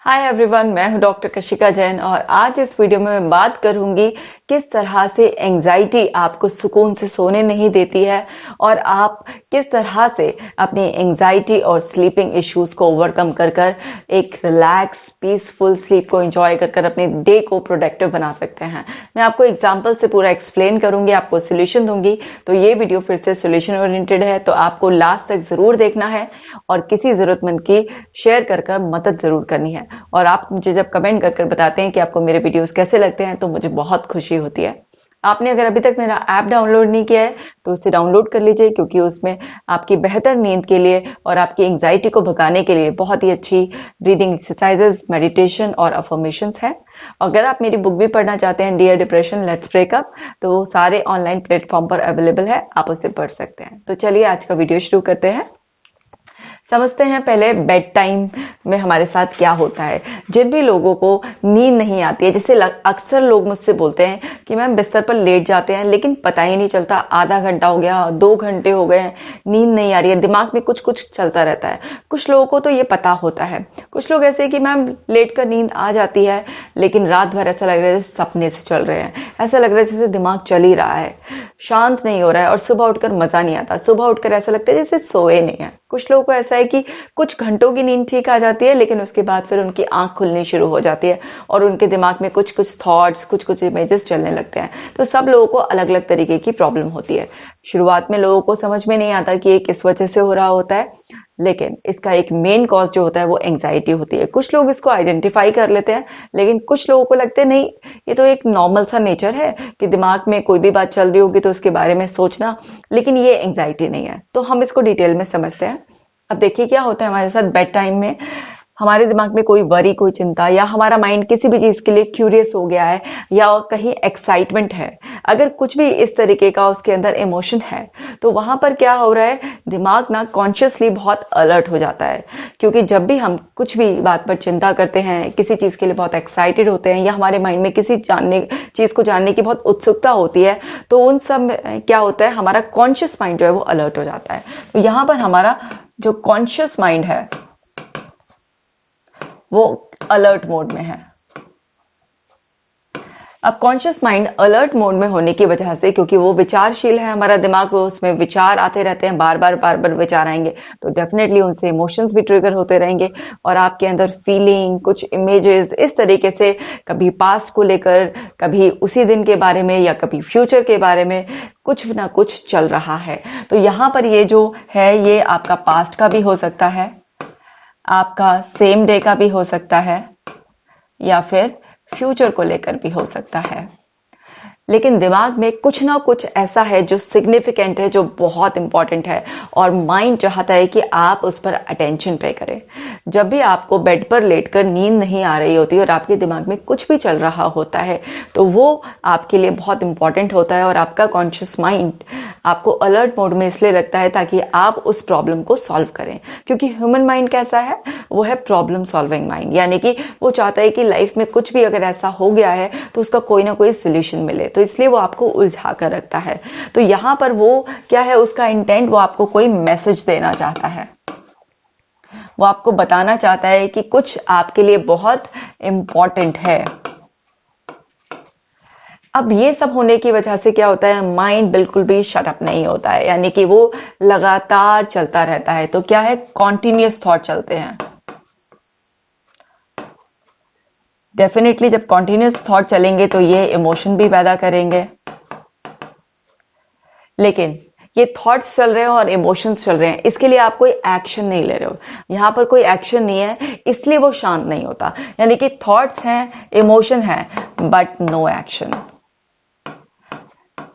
Hi everyone, मैं हूं doctor Kashika Jain और आज इस वीडियो में मैं बात करूंगी किस तरह से एंजाइटी आपको सुकून से सोने नहीं देती है और आप किस तरह से अपनी एंजाइटी और स्लीपिंग इश्यूज को ओवरकम कर कर एक रिलैक्स पीसफुल स्लीप को एंजॉय कर कर अपने डे को प्रोडक्टिव बना सकते हैं। मैं आपको एग्जांपल से पूरा एक्सप्लेन करूंगी, आपको सोल्यूशन दूंगी। तो ये वीडियो फिर से सोल्यूशन ओरिएंटेड है, तो आपको लास्ट तक जरूर देखना है और किसी जरूरतमंद की शेयर कर कर मदद जरूर करनी है। और आप मुझे जब कमेंट कर कर बताते हैं कि आपको मेरे वीडियोस कैसे लगते हैं तो मुझे बहुत खुशी होती है। आपने अगर अभी तक मेरा ऐप डाउनलोड नहीं किया है तो उसे डाउनलोड कर लीजिए, क्योंकि उसमें आपकी बेहतर नींद के लिए और आपकी एंजाइटी को भगाने के लिए बहुत ही अच्छी ब्रीदिंग एक्सरसाइजेस, मेडिटेशन और अफर्मेशंस है। अगर आप मेरी बुक भी पढ़ना चाहते हैं, डियर डिप्रेशन लेट्स ब्रेकअप, तो वो सारे ऑनलाइन प्लेटफॉर्म पर अवेलेबल है, आप उसे पढ़ सकते हैं। तो चलिए आज का वीडियो शुरू करते हैं। समझते हैं पहले बेड टाइम में हमारे साथ क्या होता है। जिन भी लोगों को नींद नहीं आती है, जैसे अक्सर लोग मुझसे बोलते हैं कि मैम बिस्तर पर लेट जाते हैं लेकिन पता ही नहीं चलता, आधा घंटा हो गया, 2 घंटे हो गए, नींद नहीं आ रही है, दिमाग में कुछ कुछ चलता रहता है। कुछ लोगों को तो ये पता होता है। कुछ लोग ऐसे कि मैम लेट कर नींद आ जाती है लेकिन रात भर ऐसा लग रहा है जैसे सपने से चल रहे हैं, ऐसा लग रहा है जैसे दिमाग चल ही रहा है, शांत नहीं हो रहा है और सुबह उठकर मजा नहीं आता, सुबह उठकर ऐसा लगता है जैसे सोए नहीं है। कुछ लोगों को ऐसा है कि कुछ घंटों की नींद ठीक आ जाती है लेकिन उसके बाद फिर उनकी आंख खुलनी शुरू हो जाती है और उनके दिमाग में कुछ कुछ थॉट्स, कुछ कुछ इमेजेस चलने लगते हैं। तो सब लोगों को अलग अलग तरीके की प्रॉब्लम होती है। शुरुआत में लोगों को समझ में नहीं आता कि ये किस वजह से हो रहा होता है, लेकिन इसका एक मेन कॉज जो होता है वो एंजाइटी होती है। कुछ लोग इसको आइडेंटिफाई कर लेते हैं लेकिन कुछ लोगों को लगता है नहीं, ये तो एक नॉर्मल सा नेचर है कि दिमाग में कोई भी बात चल रही होगी तो उसके बारे में सोचना, लेकिन ये एंजाइटी नहीं है। तो हम इसको डिटेल में समझते हैं। अब देखिए क्या होता है हमारे साथ बेड टाइम में। हमारे दिमाग में कोई वरी, कोई चिंता, या हमारा माइंड किसी भी चीज के लिए क्यूरियस हो गया है या कहीं एक्साइटमेंट है, अगर कुछ भी इस तरीके का उसके अंदर इमोशन है तो वहां पर क्या हो रहा है, दिमाग ना कॉन्शियसली बहुत अलर्ट हो जाता है। क्योंकि जब भी हम कुछ भी बात पर चिंता करते हैं, किसी चीज के लिए बहुत एक्साइटेड होते हैं या हमारे माइंड में किसी चीज को जानने की बहुत उत्सुकता होती है, तो उन सब क्या होता है, हमारा कॉन्शियस माइंड जो है वो अलर्ट हो जाता है। तो यहां पर हमारा जो कॉन्शियस माइंड है वो अलर्ट मोड में है। अब कॉन्शियस माइंड अलर्ट मोड में होने की वजह से, क्योंकि वो विचारशील है हमारा दिमाग, वो उसमें विचार आते रहते हैं, बार बार विचार आएंगे तो डेफिनेटली उनसे इमोशंस भी ट्रिगर होते रहेंगे और आपके अंदर फीलिंग, कुछ इमेजेस इस तरीके से, कभी पास्ट को लेकर, कभी उसी दिन के बारे में या कभी फ्यूचर के बारे में कुछ ना कुछ चल रहा है। तो यहां पर ये जो है ये आपका पास्ट का भी हो सकता है, आपका सेम डे का भी हो सकता है या फिर फ्यूचर को लेकर भी हो सकता है। लेकिन दिमाग में कुछ ना कुछ ऐसा है जो सिग्निफिकेंट है, जो बहुत इंपॉर्टेंट है और माइंड चाहता है कि आप उस पर अटेंशन पे करें। जब भी आपको बेड पर लेटकर नींद नहीं आ रही होती और आपके दिमाग में कुछ भी चल रहा होता है तो वो आपके लिए बहुत इंपॉर्टेंट होता है और आपका कॉन्शियस माइंड आपको अलर्ट मोड में इसलिए रखता है ताकि आप उस प्रॉब्लम को सॉल्व करें। क्योंकि ह्यूमन माइंड कैसा है, वो है प्रॉब्लम सॉल्विंग माइंड, यानी कि वो चाहता है कि लाइफ में कुछ भी अगर ऐसा हो गया है तो उसका कोई ना कोई सोल्यूशन मिले, तो इसलिए वो आपको उलझा कर रखता है। तो यहां पर वो क्या है, उसका इंटेंट, वो आपको कोई मैसेज देना चाहता है, वो आपको बताना चाहता है कि कुछ आपके लिए बहुत इंपॉर्टेंट है। अब ये सब होने की वजह से क्या होता है, माइंड बिल्कुल भी शट अप नहीं होता है, यानी कि वो लगातार चलता रहता है। तो क्या है, कॉन्टिन्यूअस थॉट चलते हैं। डेफिनेटली जब कॉन्टिन्यूअस थॉट चलेंगे तो ये इमोशन भी पैदा करेंगे, लेकिन ये थॉट्स चल रहे हैं और इमोशंस चल रहे हैं, इसके लिए आप कोई एक्शन नहीं ले रहे हो। यहां पर कोई एक्शन नहीं है, इसलिए वो शांत नहीं होता। यानी कि थॉट्स हैं, इमोशन है, बट नो एक्शन।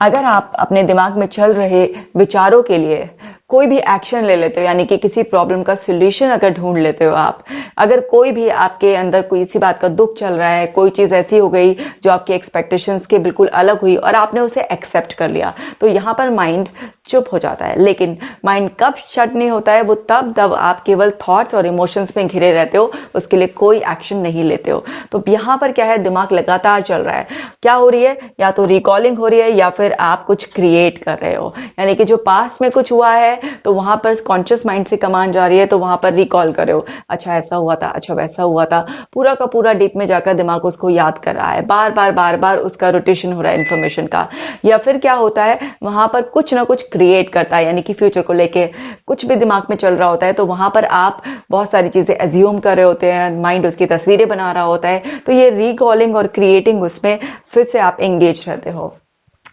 अगर आप अपने दिमाग में चल रहे विचारों के लिए कोई भी एक्शन ले लेते हो, यानी कि किसी प्रॉब्लम का सॉल्यूशन अगर ढूंढ लेते हो आप, अगर कोई भी आपके अंदर कोई इसी बात का दुख चल रहा है, कोई चीज ऐसी हो गई जो आपके एक्सपेक्टेशंस के बिल्कुल अलग हुई और आपने उसे एक्सेप्ट कर लिया, तो यहां पर माइंड चुप हो जाता है। लेकिन माइंड कब शट नहीं होता है, वो तब आप केवल थॉट्स और इमोशंस में घिरे रहते हो, उसके लिए कोई एक्शन नहीं लेते हो। तो यहाँ पर क्या है, दिमाग लगातार चल रहा है। क्या हो रही है, या तो रिकॉलिंग हो रही है या फिर आप कुछ क्रिएट कर रहे हो। यानी कि जो पास्ट में कुछ हुआ है तो वहां पर कॉन्शियस माइंड से कमांड जा रही है, तो वहां पर रिकॉल कर रहे हो, अच्छा ऐसा हुआ था, अच्छा वैसा हुआ था, पूरा का पूरा डीप में जाकर दिमाग उसको याद कर रहा है, बार बार उसका रोटेशन हो रहा है इंफॉर्मेशन का। या फिर क्या होता है, वहां पर कुछ ना कुछ क्रिएट करता है, यानी कि फ्यूचर को लेके कुछ भी दिमाग में चल रहा होता है, तो वहां पर आप बहुत सारी चीजें एज्यूम कर रहे होते हैं, माइंड उसकी तस्वीरें बना रहा होता है। तो ये रिकॉलिंग और क्रिएटिंग, उसमें फिर से आप एंगेज रहते हो।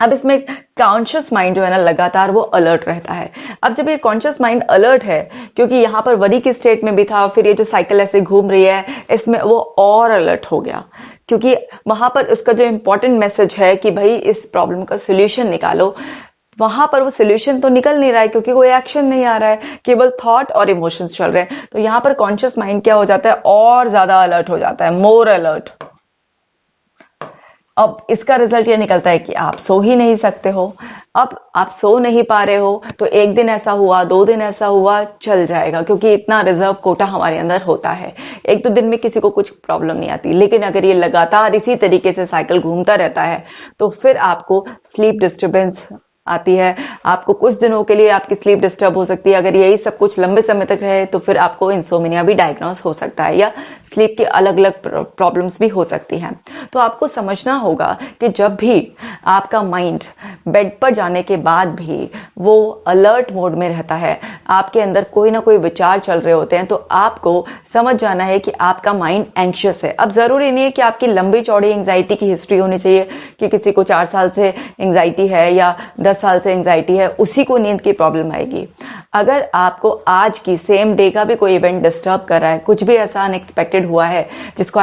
अब इसमें कॉन्शियस माइंड जो है ना, लगातार वो अलर्ट रहता है। अब जब ये कॉन्शियस माइंड अलर्ट है, क्योंकि यहाँ पर वरी की स्टेट में भी था, फिर ये जो साइकिल ऐसे घूम रही है, इसमें वो और अलर्ट हो गया, क्योंकि वहां पर उसका जो इंपॉर्टेंट मैसेज है कि भाई इस प्रॉब्लम का सोल्यूशन निकालो, वहां पर वो सोल्यूशन तो निकल नहीं रहा है, क्योंकि कोई एक्शन नहीं आ रहा है, केवल थॉट और इमोशंस चल रहे हैं। तो यहाँ पर कॉन्शियस माइंड क्या हो जाता है, और ज्यादा अलर्ट हो जाता है, मोर अलर्ट। अब इसका रिजल्ट ये निकलता है कि आप सो ही नहीं सकते हो। अब आप सो नहीं पा रहे हो, तो एक दिन ऐसा हुआ, 2 दिन ऐसा हुआ, चल जाएगा, क्योंकि इतना रिजर्व कोटा हमारे अंदर होता है। 1-2 दिन में किसी को कुछ प्रॉब्लम नहीं आती, लेकिन अगर ये लगातार इसी तरीके से साइकिल घूमता रहता है, तो फिर आपको स्लीप डिस्टर्बेंस आती है। आपको कुछ दिनों के लिए आपकी स्लीप डिस्टर्ब हो सकती है। अगर यही सब कुछ लंबे समय तक रहे, तो फिर आपको इंसोमिनिया भी डायग्नोस हो सकता है, या स्लीप की अलग अलग प्रॉब्लम्स भी हो सकती हैं। तो आपको समझना होगा कि जब भी आपका माइंड बेड पर जाने के बाद भी वो अलर्ट मोड में रहता है, आपके अंदर कोई ना कोई विचार चल रहे होते हैं, तो आपको समझ जाना है कि आपका माइंड एंग्शियस है। अब जरूरी नहीं है कि आपकी लंबी चौड़ी एंग्जाइटी की हिस्ट्री होनी चाहिए, कि किसी को 4 साल से एंग्जाइटी है या 10 साल से एंग्जाइटी है, उसी को नींद की प्रॉब्लम आएगी। अगर आपको आज की सेम डे का भी कोई इवेंट डिस्टर्ब कर रहा है, कुछ भी ऐसा अनएक्सपेक्टेड हुआ है जिसको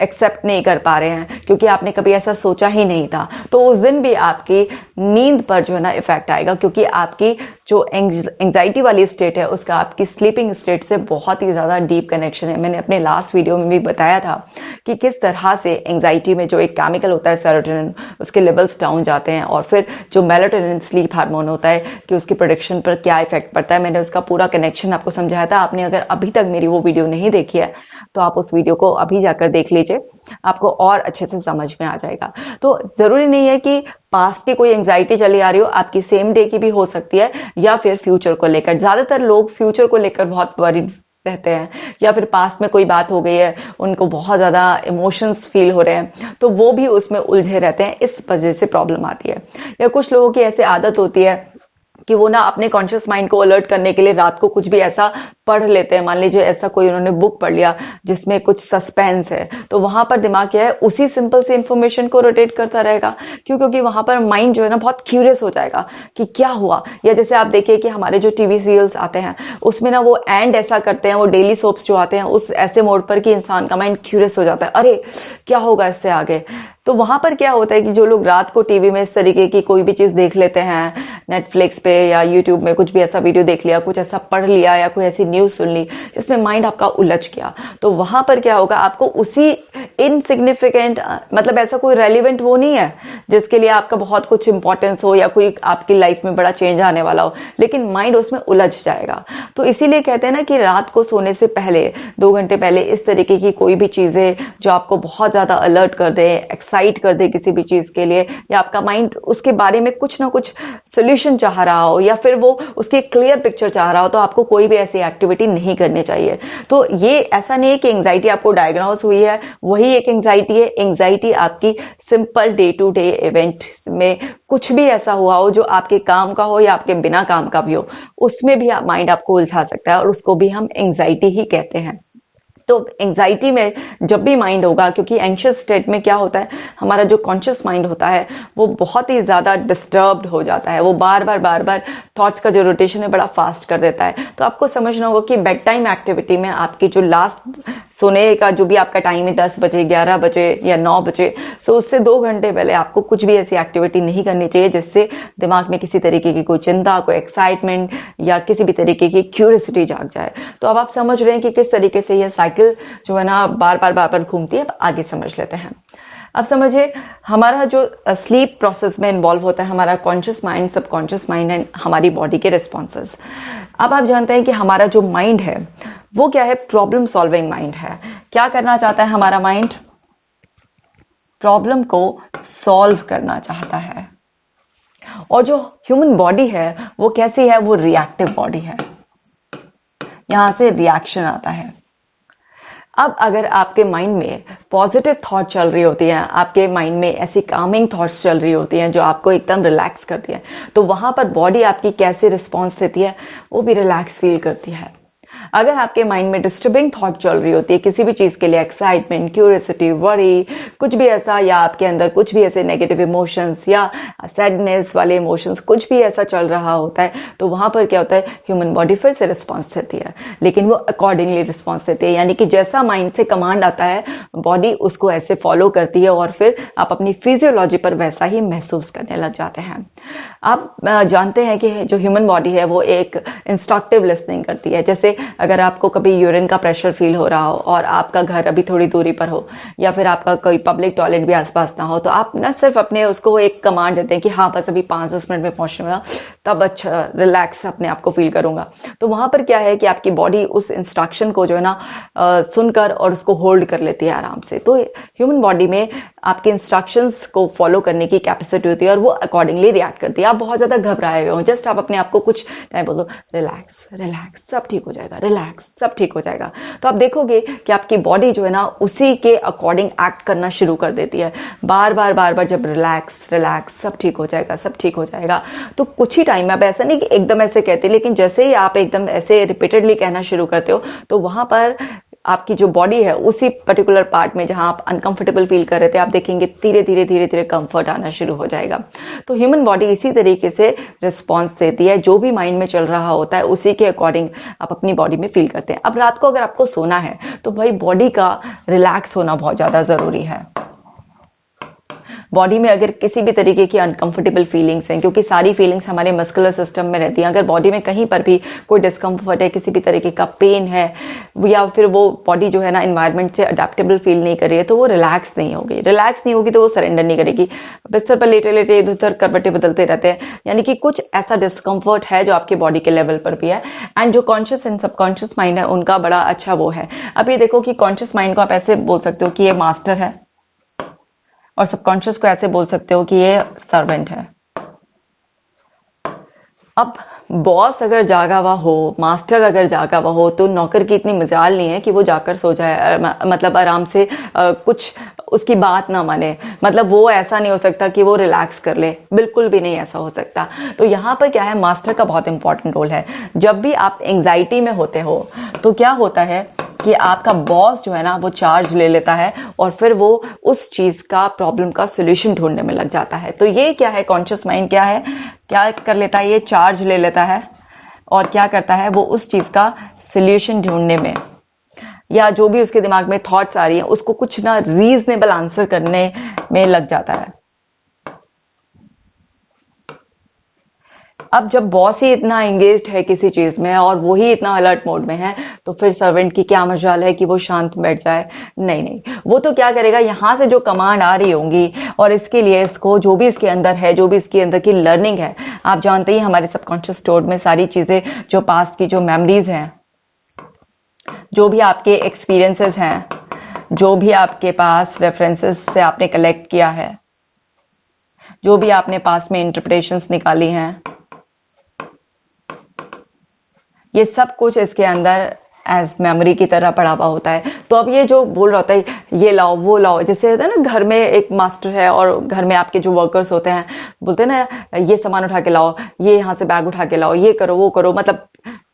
एक्सेप्ट नहीं कर पा रहे हैं, क्योंकि आपने कभी ऐसा सोचा ही नहीं था, तो उस दिन भी आपकी नींद पर जो है ना इफेक्ट आएगा, क्योंकि आपकी जो एंग्जाइटी वाली स्टेट है, उसका आपकी स्लीपिंग स्टेट से बहुत ही ज्यादा डीप कनेक्शन है। मैंने अपने लास्ट वीडियो में भी बताया था कि किस तरह से एंग्जाइटी में जो एक केमिकल होता है सेरोटोनिन, उसके लेवल्स डाउन जाते हैं, और फिर जो मेलाटोनिन स्लीप हार्मोन होता है, कि उसकी प्रोडक्शन पर क्या इफेक्ट पड़ता है। मैंने उसका पूरा कनेक्शन आपको समझाया था। आपने अगर अभी तक मेरी वो वीडियो नहीं देखी है, तो आप उस वीडियो को अभी जाकर देख लीजिए, आपको और अच्छे से समझ में आ जाएगा। तो जरूरी नहीं है कि पास्ट की कोई एंग्जाइटी चली आ रही हो, आपकी सेम डे की भी हो सकती है, या फिर फ्यूचर को लेकर। ज्यादातर लोग फ्यूचर को लेकर बहुत वरीड रहते हैं, या फिर पास्ट में कोई बात हो गई है, उनको बहुत ज्यादा इमोशंस फील हो रहे हैं, तो वो भी उसमें उलझे रहते हैं, इस वजह से प्रॉब्लम आती है। या कुछ लोगों की ऐसी आदत होती है कि वो ना अपने कॉन्शियस माइंड को अलर्ट करने के लिए रात को कुछ भी ऐसा पढ़ लेते हैं। मान लीजिए ऐसा कोई उन्होंने बुक पढ़ लिया जिसमें कुछ सस्पेंस है, तो वहां पर दिमाग क्या है, उसी सिंपल से इंफॉर्मेशन को रोटेट करता रहेगा। क्यों? क्योंकि वहां पर माइंड जो है ना बहुत क्यूरियस हो जाएगा कि क्या हुआ। या जैसे आप देखिए कि हमारे जो टीवी सीरियल्स आते हैं, उसमें ना वो एंड ऐसा करते हैं, वो डेली सोप्स जो आते हैं उस ऐसे मोड पर कि इंसान का माइंड क्यूरियस हो जाता है, अरे क्या होगा इससे आगे। तो वहां पर क्या होता है कि जो लोग रात को टीवी में इस तरीके की कोई भी चीज देख लेते हैं, नेटफ्लिक्स पे या यूट्यूब में कुछ भी ऐसा वीडियो देख लिया, कुछ ऐसा पढ़ लिया, या कोई ऐसी न्यूज सुन ली जिसमें माइंड आपका उलझ गया, तो वहां पर क्या होगा, आपको उसी इनसिग्निफिकेंट, मतलब ऐसा कोई रेलिवेंट वो नहीं है जिसके लिए आपका बहुत कुछ इंपॉर्टेंस हो या कोई आपकी लाइफ में बड़ा चेंज आने वाला हो, लेकिन माइंड उसमें उलझ जाएगा। तो इसीलिए कहते हैं ना कि रात को सोने से पहले 2 घंटे पहले इस तरीके की कोई भी चीजें जो आपको बहुत ज्यादा अलर्ट कर दे, एक्साइट कर दे किसी भी चीज के लिए, या आपका माइंड उसके बारे में कुछ ना कुछ सोल्यूशन चाह रहा हो, या फिर वो उसकी क्लियर पिक्चर चाह रहा हो, तो आपको कोई भी ऐसी एक्टिविटी नहीं करनी चाहिए। तो ये ऐसा नहीं है कि एंग्जाइटी आपको डायग्नोस हुई है वही एक एंग्जाइटी है। एंग्जाइटी आपकी simple day to day event में कुछ भी ऐसा हुआ हो जो आपके काम का हो या आपके बिना काम का भी हो, उसमें भी माइंड आपको उलझा सकता है, और उसको भी हम एंग्जाइटी ही कहते हैं। तो एंग्जाइटी में जब भी माइंड होगा, क्योंकि एंग्शियस स्टेट में क्या होता है, हमारा जो कॉन्शियस माइंड होता है वो बहुत ही ज्यादा डिस्टर्ब्ड हो जाता है, वो बार बार थॉट्स का जो रोटेशन है बड़ा फास्ट कर देता है। तो आपको समझना होगा कि बेड टाइम एक्टिविटी में आपकी जो लास्ट सोने का जो भी आपका टाइम है 10 बजे, 11 बजे या 9 बजे, सो उससे 2 घंटे पहले आपको कुछ भी ऐसी एक्टिविटी नहीं करनी चाहिए जिससे दिमाग में किसी तरीके की कोई चिंता, कोई एक्साइटमेंट या किसी भी तरीके की क्यूरियोसिटी जाग जाए। तो अब आप समझ रहे हैं कि किस तरीके से यह साइकिल जो है ना बार बार घूमती है। अब आगे समझ लेते हैं। अब समझिए हमारा जो स्लीप प्रोसेस में इन्वॉल्व होता है हमारा conscious mind, subconscious mind and हमारी बॉडी के रिस्पॉन्सेस। अब आप जानते हैं कि हमारा जो माइंड है वो क्या है, प्रॉब्लम सॉल्विंग माइंड है। क्या करना चाहता है हमारा माइंड? प्रॉब्लम को सॉल्व करना चाहता है। और जो ह्यूमन बॉडी है वो कैसी है? वो रिएक्टिव बॉडी है, यहां से रिएक्शन आता है। अब अगर आपके माइंड में पॉजिटिव थॉट चल रही होती हैं, आपके माइंड में ऐसी कामिंग थॉट्स चल रही होती हैं जो आपको एकदम रिलैक्स करती है, तो वहां पर बॉडी आपकी कैसे रिस्पॉन्स देती है? वो भी रिलैक्स फील करती है। अगर आपके माइंड में डिस्टर्बिंग थॉट चल रही होती है किसी भी चीज के लिए, एक्साइटमेंट, क्यूरियोसिटी, वरी, कुछ भी ऐसा, या आपके अंदर कुछ भी ऐसे नेगेटिव इमोशंस या सैडनेस वाले इमोशंस, कुछ भी ऐसा चल रहा होता है, तो वहां पर क्या होता है, ह्यूमन बॉडी फिर से रिस्पॉन्स देती है, लेकिन वो अकॉर्डिंगली रिस्पॉन्स देती है। यानी कि जैसा माइंड से कमांड आता है बॉडी उसको ऐसे फॉलो करती है और फिर आप अपनी फिजियोलॉजी पर वैसा ही महसूस करने लग जाते हैं। आप जानते हैं कि जो ह्यूमन बॉडी है वो एक इंस्ट्रक्टिव लिसनिंग करती है। जैसे अगर आपको कभी यूरिन का प्रेशर फील हो रहा हो और आपका घर अभी थोड़ी दूरी पर हो, या फिर आपका कोई पब्लिक टॉयलेट भी आसपास ना हो, तो आप ना सिर्फ अपने उसको एक कमांड देते हैं कि हाँ बस अभी 5-10 मिनट में पहुंचने वाला, तब अच्छा रिलैक्स अपने आप को फील करूंगा। तो वहां पर क्या है कि आपकी बॉडी उस इंस्ट्रक्शन को जो है ना सुनकर और उसको होल्ड कर लेती है आराम से। तो ह्यूमन बॉडी में आपके इंस्ट्रक्शंस को फॉलो करने की कैपेसिटी होती है और वो अकॉर्डिंगली रिएक्ट करती है। आप बहुत ज्यादा घबराए हुए हो, जस्ट आप अपने आप को कुछ टाइम बोलो रिलैक्स रिलैक्स, सब ठीक हो जाएगा, रिलैक्स सब ठीक हो जाएगा, तो आप देखोगे कि आपकी बॉडी जो है ना उसी के अकॉर्डिंग एक्ट करना शुरू कर देती है। बार बार जब रिलैक्स रिलैक्स सब ठीक हो जाएगा, सब ठीक हो जाएगा, तो कुछ ही टाइम में, आप ऐसा नहीं कि एकदम ऐसे कहते, लेकिन जैसे ही आप एकदम ऐसे रिपीटेडली कहना शुरू करते हो तो वहां पर आपकी जो बॉडी है उसी पर्टिकुलर पार्ट में जहां आप अनकंफर्टेबल फील कर रहे थे, आप देखेंगे धीरे धीरे कंफर्ट आना शुरू हो जाएगा। तो ह्यूमन बॉडी इसी तरीके से रिस्पॉन्स देती है, जो भी माइंड में चल रहा होता है उसी के अकॉर्डिंग आप अपनी बॉडी में फील करते हैं। अब रात को अगर आपको सोना है तो भाई बॉडी का रिलैक्स होना बहुत ज्यादा जरूरी है। बॉडी में अगर किसी भी तरीके की अनकंफर्टेबल फीलिंग्स हैं, क्योंकि सारी फीलिंग्स हमारे मस्कुलर सिस्टम में रहती हैं, अगर बॉडी में कहीं पर भी कोई डिस्कम्फर्ट है, किसी भी तरीके का पेन है, या फिर वो बॉडी जो है ना एनवायरनमेंट से अडेप्टेबल फील नहीं कर रही है, तो वो रिलैक्स नहीं होगी। रिलैक्स नहीं होगी तो वो सरेंडर नहीं करेगी, बिस्तर पर लेटे लेटे इधर उधर करवटें बदलते रहते हैं, यानी कि कुछ ऐसा डिस्कम्फर्ट है जो आपके बॉडी के लेवल पर भी है। एंड जो कॉन्शियस एंड सबकॉन्शियस माइंड है उनका बड़ा अच्छा वो है। अब ये देखो कि कॉन्शियस माइंड को आप ऐसे बोल सकते हो कि ये मास्टर है, और सबकॉन्शियस को ऐसे बोल सकते हो कि ये सर्वेंट है। अब बॉस अगर जागा हुआ हो, मास्टर अगर जागा हुआ हो, तो नौकर की इतनी मजाल नहीं है कि वो जाकर सो जाए, मतलब आराम से कुछ उसकी बात ना माने, मतलब वो ऐसा नहीं हो सकता कि वो रिलैक्स कर ले, बिल्कुल भी नहीं ऐसा हो सकता। तो यहाँ पर क्या है, मास्टर का बहुत इंपॉर्टेंट रोल है। जब भी आप एंग्जाइटी में होते हो तो क्या होता है कि आपका बॉस जो है ना वो चार्ज ले लेता है और फिर वो उस चीज का, प्रॉब्लम का सोल्यूशन ढूंढने में लग जाता है। तो ये क्या है, कॉन्शियस माइंड क्या है, क्या कर लेता है, ये चार्ज ले लेता है और क्या करता है, वो उस चीज का सोल्यूशन ढूंढने में, या जो भी उसके दिमाग में थॉट्स आ रही हैं उसको कुछ ना रीजनेबल आंसर करने में लग जाता है। अब जब बॉस ही इतना एंगेज्ड है किसी चीज में और वो ही इतना अलर्ट मोड में है, तो फिर सर्वेंट की क्या मजाल है कि वो शांत बैठ जाए? नहीं, वो तो क्या करेगा, यहां से जो कमांड आ रही होंगी और इसके लिए इसको जो भी इसके अंदर है, जो भी इसके अंदर की लर्निंग है, आप जानते ही हमारे सबकॉन्शियस स्टोर में सारी चीजें, जो पास्ट की जो मेमोरीज हैं, जो भी आपके एक्सपीरियंसेस हैं, जो भी आपके पास रेफरेंसेस से आपने कलेक्ट किया है, जो भी आपने पास में इंटरप्रिटेशंस निकाली हैं, ये सब कुछ इसके अंदर एज मेमोरी की तरह पड़ा हुआ होता है। तो अब ये जो बोल रहा होता है ये लाओ वो लाओ, जैसे होता है ना घर में एक मास्टर है और घर में आपके जो वर्कर्स होते हैं बोलते हैं ना ये सामान उठा के लाओ, ये यहाँ से बैग उठा के लाओ, ये करो वो करो, मतलब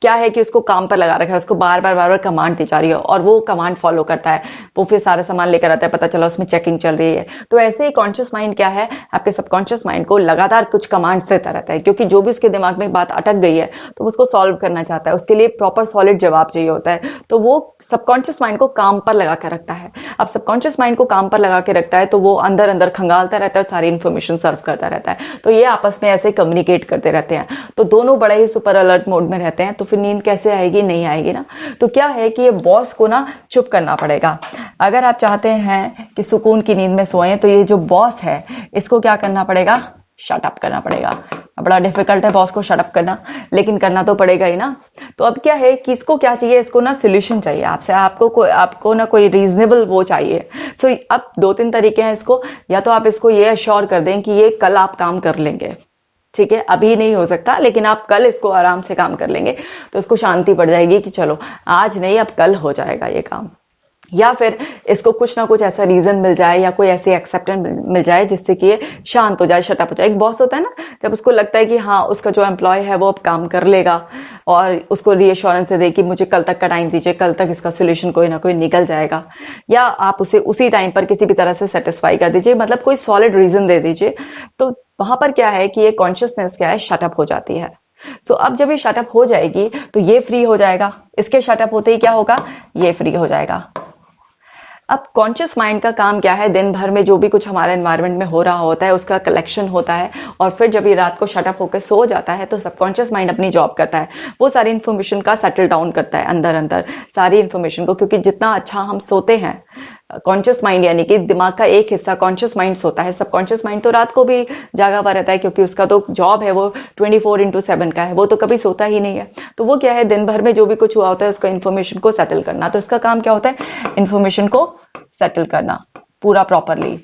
क्या है कि उसको काम पर लगा रखा है, उसको बार बार कमांड दी जा रही है और वो कमांड फॉलो करता है, वो फिर सारा सामान लेकर आता है, पता चला उसमें चेकिंग चल रही है। तो ऐसे ही कॉन्शियस माइंड क्या है, आपके सबकॉन्शियस माइंड को लगातार कुछ कमांड्स देता रहता है, क्योंकि जो भी उसके दिमाग में बात अटक गई है तो उसको सॉल्व करना चाहता है, उसके लिए प्रॉपर सॉलिड जवाब चाहिए होता है, तो वो सबकॉन्शियस माइंड को काम पर लगा कर रखता है। अब सबकॉन्शियस माइंड को काम पर लगा के रखता है तो वो अंदर अंदर खंगालता रहता है और सारी इंफॉर्मेशन सर्व करता रहता है, तो ये आपस में ऐसे कम्युनिकेट करते रहते हैं। तो दोनों बड़े ही सुपर अलर्ट मोड में रहते हैं, तो फिर नींद कैसे आएगी? नहीं आएगी ना। तो क्या है कि ये बॉस को ना चुप करना पड़ेगा। अगर आप चाहते हैं कि सुकून की नींद में सोएं तो ये जो बॉस है इसको क्या करना पड़ेगा, शट अप करना पड़ेगा। बड़ा डिफिकल्ट है बॉस को शट अप करना, लेकिन करना तो पड़ेगा ही ना। तो अब क्या है कि इसको क्या चाहिए, इसको ना सोल्यूशन चाहिए आपसे, आपको ना कोई रीजनेबल वो चाहिए। सो अब 2-3 तरीके हैं इसको, या तो आप इसको ये अश्योर कर दें कि ये कल आप काम कर लेंगे, ठीक है, अभी नहीं हो सकता लेकिन आप कल इसको आराम से काम कर लेंगे, तो इसको शांति पड़ जाएगी कि चलो आज नहीं अब कल हो जाएगा ये काम। या फिर इसको कुछ ना कुछ ऐसा रीजन मिल जाए या कोई ऐसी एक्सेप्टेंस मिल जाए जिससे कि ये शांत हो जाए, शटअप हो जाए। एक बॉस होता है ना, जब उसको लगता है कि हाँ उसका जो एम्प्लॉय है वो अब काम कर लेगा और उसको रीअश्योरेंस दे कि मुझे कल तक का टाइम दीजिए, कल तक इसका सोल्यूशन कोई ना कोई निकल जाएगा, या आप उसे उसी टाइम पर किसी भी तरह से सेटिस्फाई कर दीजिए, मतलब कोई सॉलिड रीजन दे दीजिए। तो वहां पर क्या है कि ये कॉन्शियसनेस क्या है, शटअप हो जाती है। सो अब जब ये शटअप हो जाएगी तो ये फ्री हो जाएगा, इसके शटअप होते ही क्या होगा, ये फ्री हो जाएगा। अब कॉन्शियस माइंड का काम क्या है, दिन भर में जो भी कुछ हमारे एनवायरनमेंट में हो रहा होता है उसका कलेक्शन होता है, और फिर जब ये रात को शटअप होकर सो जाता है तो सबकॉन्शियस माइंड अपनी जॉब करता है, वो सारी इन्फॉर्मेशन का सेटल डाउन करता है अंदर अंदर सारी इन्फॉर्मेशन को, क्योंकि जितना अच्छा हम सोते हैं, कॉन्शियस माइंड यानी कि दिमाग का एक हिस्सा कॉन्शियस माइंड सोता है, सबकॉन्शियस माइंड तो रात को भी जागा हुआ रहता है, क्योंकि उसका तो जॉब है वो 24/7 का है, वो तो कभी सोता ही नहीं है। तो वो क्या है, दिन भर में जो भी कुछ हुआ होता है उसका इन्फॉर्मेशन को सेटल करना, तो इसका काम क्या होता है, इन्फॉर्मेशन को सेटल करना पूरा प्रॉपरली।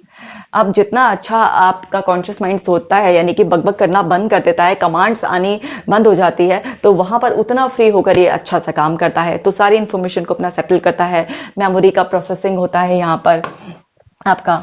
अब जितना अच्छा आपका कॉन्शियस माइंड सोचता है, यानी कि बकबक करना बंद कर देता है, कमांड्स आनी बंद हो जाती है, तो वहां पर उतना फ्री होकर ये अच्छा सा काम करता है, तो सारी इंफॉर्मेशन को अपना सेटल करता है, मेमोरी का प्रोसेसिंग होता है यहाँ पर आपका,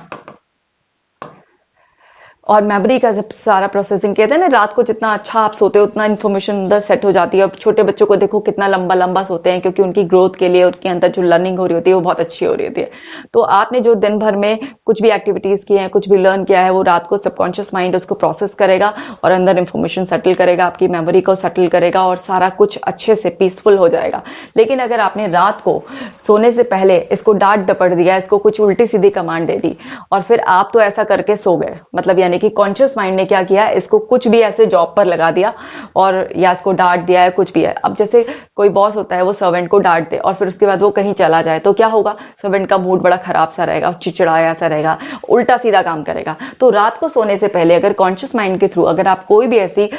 और मेमोरी का जब सारा प्रोसेसिंग कहते हैं ना, रात को जितना अच्छा आप सोते हो उतना इन्फॉर्मेशन अंदर सेट हो जाती है। अब छोटे बच्चों को देखो कितना लंबा लंबा सोते हैं, क्योंकि उनकी ग्रोथ के लिए उनके अंदर जो लर्निंग हो रही होती है वो बहुत अच्छी हो रही होती है। तो आपने जो दिन भर में कुछ भी एक्टिविटीज की हैं, कुछ भी लर्न किया है, वो रात को सबकॉन्शियस माइंड उसको प्रोसेस करेगा और अंदर इंफॉर्मेशन सेटल करेगा, आपकी मेमोरी को सेटल करेगा और सारा कुछ अच्छे से पीसफुल हो जाएगा। लेकिन अगर आपने रात को सोने से पहले इसको डांट डपट दिया, इसको कुछ उल्टी सीधी कमांड दे दी और फिर आप तो ऐसा करके सो गए, मतलब यानी कि कॉन्शियस माइंड ने क्या किया, इसको कुछ भी ऐसे जॉब पर लगा दिया और या इसको डांट दिया है, कुछ भी है। अब जैसे कोई बॉस होता है, वो सर्वेंट को डांट दे और फिर उसके बाद वो कहीं चला जाए, तो क्या होगा, सर्वेंट का मूड बड़ा खराब सा रहेगा, चिड़चिड़ाया सा रहेगा, उल्टा सीधा काम करेगा। तो रात को सोने से पहले अगर कॉन्शियस माइंड के थ्रू अगर आप कोई भी ऐसी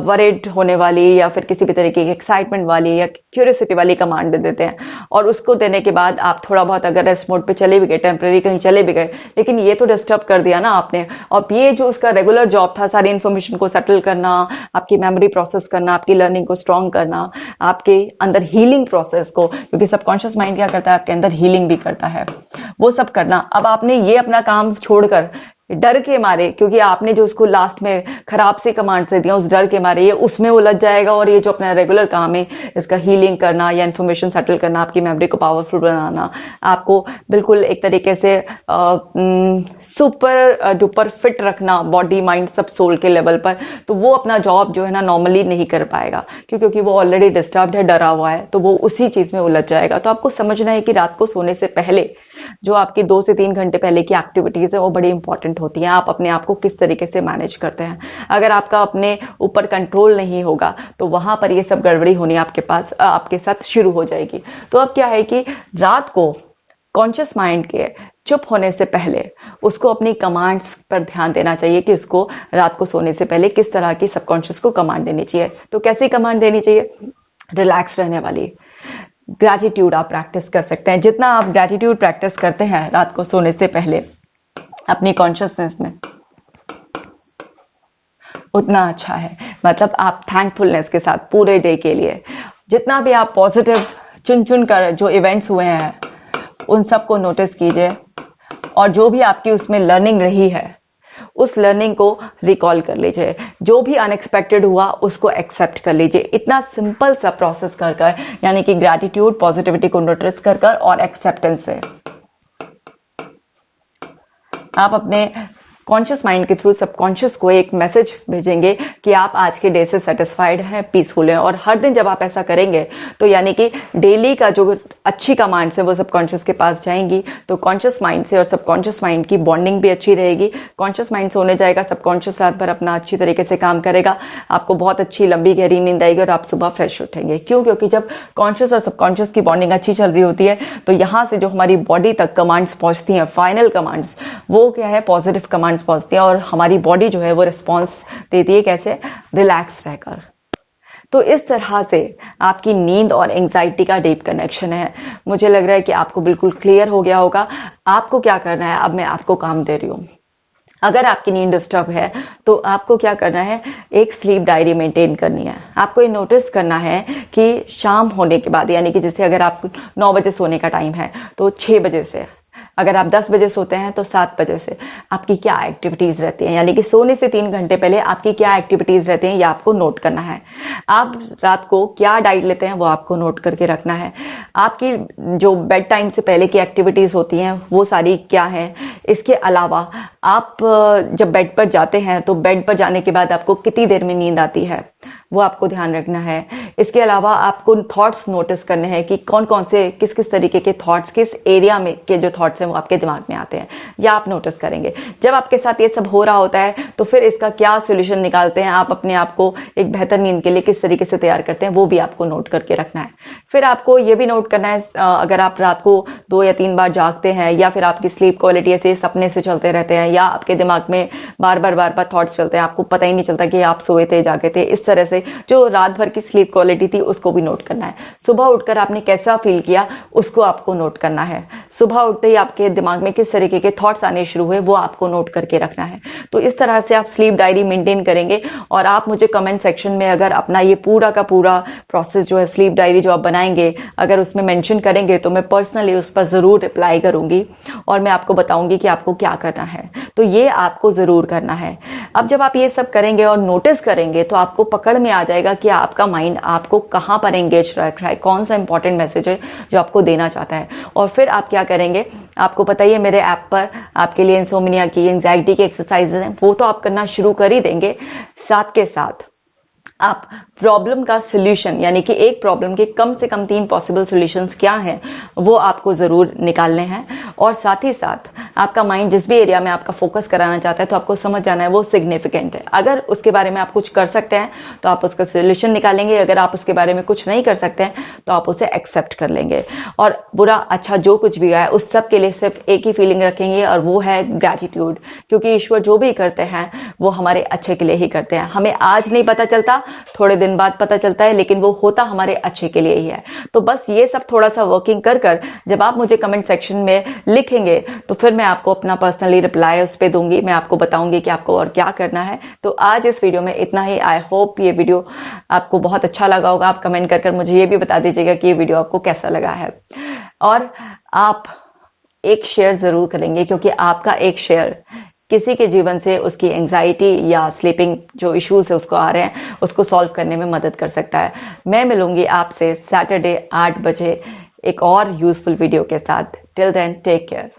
वरीड होने वाली या फिर किसी भी तरीके की एक्साइटमेंट वाली या क्यूरियोसिटी वाली कमांड दे देते हैं, और उसको देने के बाद आप थोड़ा बहुत अगर रेस्ट मोड पे चले भी गए, टेम्परेरी कहीं चले भी गए, लेकिन ये तो डिस्टर्ब कर दिया ना आपने। और ये जो उसका रेगुलर जॉब था, सारी इंफॉर्मेशन को सेटल करना, आपकी मेमोरी प्रोसेस करना, आपकी लर्निंग को स्ट्रॉन्ग करना, आपके अंदर हीलिंग प्रोसेस को, क्योंकि सबकॉन्शियस माइंड क्या करता है, आपके अंदर हीलिंग भी करता है, वो सब करना। अब आपने ये अपना काम छोड़कर डर के मारे, क्योंकि आपने जो उसको लास्ट में खराब से कमांड से दिया, उस डर के मारे ये उसमें उलझ जाएगा, और ये जो अपना रेगुलर काम है इसका हीलिंग करना या इन्फॉर्मेशन सेटल करना, आपकी मेमोरी को पावरफुल बनाना, आपको बिल्कुल एक तरीके से सुपर डुपर फिट रखना, बॉडी माइंड सब सोल के लेवल पर, तो वो अपना जॉब जो है ना नॉर्मली नहीं कर पाएगा, क्योंकि वो ऑलरेडी डिस्टर्ब्ड है, डरा हुआ है, तो वो उसी चीज में उलझ जाएगा। तो आपको समझना है कि रात को सोने से पहले जो आपकी 2 से 3 घंटे पहले की एक्टिविटीज है वो बड़ी इंपॉर्टेंट होती हैं। आप अपने आप को किस तरीके से मैनेज करते हैं, अगर आपका अपने ऊपर कंट्रोल नहीं होगा तो वहां पर ये सब गड़बड़ी होनी आपके साथ शुरू हो जाएगी। तो अब क्या है कि रात को कॉन्शियस माइंड के चुप होने से पहले उसको अपनी कमांड्स पर ध्यान देना चाहिए कि उसको रात को सोने से पहले किस तरह की सबकॉन्शियस को कमांड देनी चाहिए। तो कैसी कमांड देनी चाहिए, रिलैक्स रहने वाली। ग्रैटिट्यूड आप प्रैक्टिस कर सकते हैं, जितना आप ग्रैटिट्यूड प्रैक्टिस करते हैं रात को सोने से पहले अपनी कॉन्शियसनेस में, उतना अच्छा है। मतलब आप थैंकफुलनेस के साथ पूरे डे के लिए जितना भी आप पॉजिटिव चुन चुन कर जो इवेंट्स हुए हैं उन सबको नोटिस कीजिए, और जो भी आपकी उसमें लर्निंग रही है उस लर्निंग को रिकॉल कर लीजिए, जो भी अनएक्सपेक्टेड हुआ उसको एक्सेप्ट कर लीजिए। इतना सिंपल सा प्रोसेस कर कर, यानी कि ग्रैटिट्यूड, पॉजिटिविटी को नोटिस कर कर और एक्सेप्टेंस से आप अपने कॉन्शियस माइंड के थ्रू सबकॉन्शियस को एक मैसेज भेजेंगे कि आप आज के डे से सेटिस्फाइड हैं, पीसफुल हैं। और हर दिन जब आप ऐसा करेंगे तो यानी कि डेली का जो अच्छी कमांड्स है वो सबकॉन्शियस के पास जाएंगी, तो कॉन्शियस माइंड से और सबकॉन्शियस माइंड की बॉन्डिंग भी अच्छी रहेगी। कॉन्शियस माइंड सोने जाएगा, सबकॉन्शियस रात भर अपना अच्छी तरीके से काम करेगा, आपको बहुत अच्छी लंबी गहरी नींद आएगी और आप सुबह फ्रेश उठेंगे। क्यों? क्योंकि जब कॉन्शियस और सबकॉन्शियस की बॉन्डिंग अच्छी चल रही होती है तो यहां से जो हमारी बॉडी तक कमांड्स पहुंचती हैं, फाइनल कमांड्स, वो क्या है, पॉजिटिव कमांड्स पहुंचती हैं और हमारी बॉडी जो है वो रिस्पॉन्स देती है। कैसे? रिलैक्स रहकर। तो इस तरह से आपकी नींद और एंजाइटी का डीप कनेक्शन है। मुझे लग रहा है कि आपको बिल्कुल क्लियर हो गया होगा। आपको क्या करना है, अब मैं आपको काम दे रही हूं। अगर आपकी नींद डिस्टर्ब है तो आपको क्या करना है, एक स्लीप डायरी मेंटेन करनी है। आपको ये नोटिस करना है कि शाम होने के बाद, यानी कि जैसे अगर आप 9 बजे सोने का टाइम है तो 6 बजे से, अगर आप 10 बजे सोते हैं तो 7 बजे से आपकी क्या एक्टिविटीज रहती हैं, यानी कि सोने से 3 घंटे पहले आपकी क्या एक्टिविटीज रहती हैं, ये आपको नोट करना है। आप रात को क्या डाइट लेते हैं वो आपको नोट करके रखना है। आपकी जो बेड टाइम से पहले की एक्टिविटीज होती हैं वो सारी क्या है। इसके अलावा आप जब बेड पर जाते हैं तो बेड पर जाने के बाद आपको कितनी देर में नींद आती है वो आपको ध्यान रखना है। इसके अलावा आपको थॉट्स नोटिस करने हैं कि कौन कौन से, किस किस तरीके के थॉट्स, किस एरिया में के जो थॉट्स हैं वो आपके दिमाग में आते हैं, या आप नोटिस करेंगे। जब आपके साथ ये सब हो रहा होता है तो फिर इसका क्या सोल्यूशन निकालते हैं, आप अपने आप को एक बेहतर नींद के लिए किस तरीके से तैयार करते हैं, वो भी आपको नोट करके रखना है। फिर आपको ये भी नोट करना है, अगर आप रात को 2 या 3 बार जागते हैं, या फिर आपकी स्लीप क्वालिटी ऐसे सपने से चलते रहते हैं, या आपके दिमाग में बार बार थॉट्स चलते हैं, आपको पता ही नहीं चलता कि आप सोए थे, जागे थे, इस तरह से जो रात भर की स्लीप क्वालिटी थी उसको भी नोट करना है। सुबह उठकर आपने कैसा फील किया उसको आपको नोट करना है। सुबह उठते ही आपके दिमाग में किस तरीके के थॉट्स आने शुरू हुए वो आपको नोट करके रखना है। तो इस तरह से आप स्लीप डायरी मेंटेन करेंगे और आप मुझे कमेंट सेक्शन में अगर अपना ये पूरा का पूरा प्रोसेस जो है, स्लीप डायरी जो आप बनाएंगे, अगर उसमें मेंशन करेंगे तो मैं पर्सनली उस पर जरूर रिप्लाई करूंगी और मैं आपको बताऊंगी कि आपको क्या करना है। तो ये आपको जरूर करना है। अब जब आप ये सब करेंगे और नोटिस करेंगे तो आपको पकड़ में आ जाएगा कि आपका माइंड आपको कहां पर एंगेज रख रहा है, कौन सा इंपॉर्टेंट मैसेज है जो आपको देना चाहता है। और फिर आप क्या करेंगे, आपको पता ही है मेरे ऐप पर आपके लिए इंसोम्निया की, एंजाइटी की एक्सरसाइजेज हैं, वो तो आप करना शुरू कर ही देंगे। साथ के साथ आप प्रॉब्लम का सॉल्यूशन, यानी कि एक प्रॉब्लम के कम से कम 3 पॉसिबल सॉल्यूशंस क्या हैं वो आपको जरूर निकालने हैं। और साथ ही साथ आपका माइंड जिस भी एरिया में आपका फोकस कराना चाहता है तो आपको समझ जाना है वो सिग्निफिकेंट है। अगर उसके बारे में आप कुछ कर सकते हैं तो आप उसका सॉल्यूशन निकालेंगे, अगर आप उसके बारे में कुछ नहीं कर सकते हैं तो आप उसे एक्सेप्ट कर लेंगे। और बुरा अच्छा जो कुछ भी है उस सब के लिए सिर्फ एक ही फीलिंग रखेंगे और वो है ग्रैटिट्यूड, क्योंकि ईश्वर जो भी करते हैं वो हमारे अच्छे के लिए ही करते हैं। हमें आज नहीं पता चलता, थोड़े दिन बाद पता चलता है, लेकिन वो होता हमारे अच्छे के लिए ही है। तो बस ये सब थोड़ा सा वर्किंग कर कर जब आप मुझे कमेंट सेक्शन में लिखेंगे तो फिर मैं आपको अपना पर्सनली रिप्लाई उस पर दूंगी, मैं आपको बताऊंगी कि आपको और क्या करना है। तो आज इस वीडियो में इतना ही। आई होप ये वीडियो आपको बहुत अच्छा लगा होगा। आप कमेंट कर मुझे ये भी बता दीजिएगा कि ये वीडियो आपको कैसा लगा है, और आप एक शेयर जरूर करेंगे, क्योंकि आपका एक शेयर किसी के जीवन से उसकी एंजाइटी या स्लीपिंग जो इश्यूज है उसको आ रहे हैं उसको सॉल्व करने में मदद कर सकता है। मैं मिलूंगी आपसे सैटरडे 8 बजे एक और यूजफुल वीडियो के साथ। Till then take care.